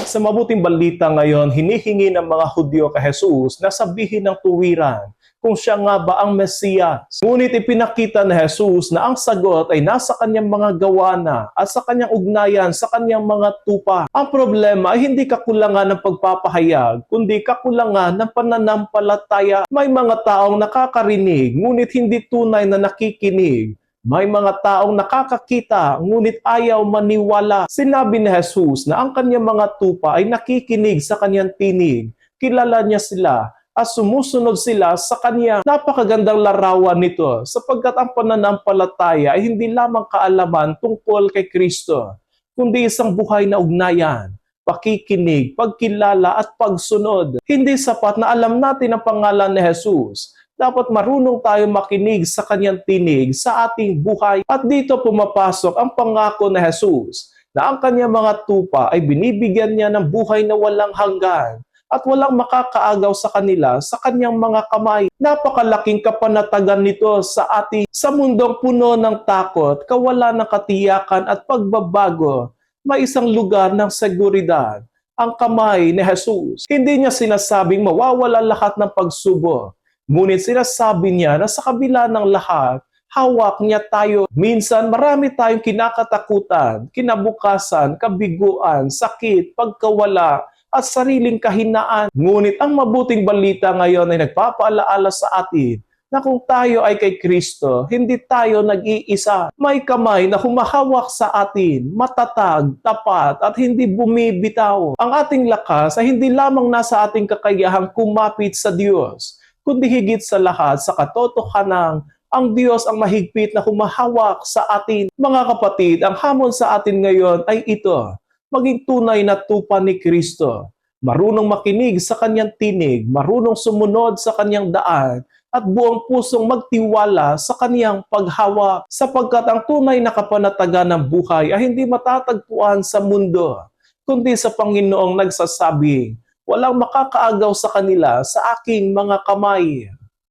Sa mabuting balita ngayon, hinihingi ng mga Hudyo kay Jesus na sabihin ng tuwiran kung siya nga ba ang Mesiyas. Ngunit ipinakita ni Jesus na ang sagot ay nasa kanyang mga gawa na at sa kanyang ugnayan sa kanyang mga tupa. Ang problema ay hindi kakulangan ng pagpapahayag, kundi kakulangan ng pananampalataya. May mga taong nakakarinig, ngunit hindi tunay na nakikinig. May mga taong nakakakita, ngunit ayaw maniwala. Sinabi ni Jesus na ang kanyang mga tupa ay nakikinig sa kanyang tinig. Kilala niya sila at sumusunod sila sa kanya. Napakagandang larawan nito sapagkat ang pananampalataya ay hindi lamang kaalaman tungkol kay Kristo, kundi isang buhay na ugnayan, pakikinig, pagkilala at pagsunod. Hindi sapat na alam natin ang pangalan ni Jesus. Dapat marunong tayo makinig sa kanyang tinig sa ating buhay. At dito pumapasok ang pangako ni Jesus na ang kanyang mga tupa ay binibigyan niya ng buhay na walang hanggan at walang makakaagaw sa kanila sa kanyang mga kamay. Napakalaking kapanatagan nito sa ating sa mundong puno ng takot, kawalan ng katiyakan at pagbabago. May isang lugar ng seguridad, ang kamay ni Jesus. Hindi niya sinasabing mawawala lahat ng pagsubok. Ngunit sinasabi niya na sa kabila ng lahat, hawak niya tayo. Minsan marami tayong kinakatakutan, kinabukasan, kabiguan, sakit, pagkawala, at sariling kahinaan. Ngunit ang mabuting balita ngayon ay nagpapaalaala sa atin na kung tayo ay kay Kristo, hindi tayo nag-iisa. May kamay na humahawak sa atin, matatag, tapat, at hindi bumibitaw. Ang ating lakas ay hindi lamang nasa ating kakayahang kumapit sa Diyos, kundi higit sa lahat sa katotohanang ang Diyos ang mahigpit na humahawak sa atin. Mga kapatid, ang hamon sa atin ngayon ay ito: maging tunay na tupa ni Kristo, marunong makinig sa kanyang tinig, marunong sumunod sa kanyang daan, at buong pusong magtiwala sa kanyang paghawak, sapagkat ang tunay na kapanatagan ng buhay ay hindi matatagpuan sa mundo, kundi sa Panginoong nagsasabing, walang makakaagaw sa kanila sa aking mga kamay.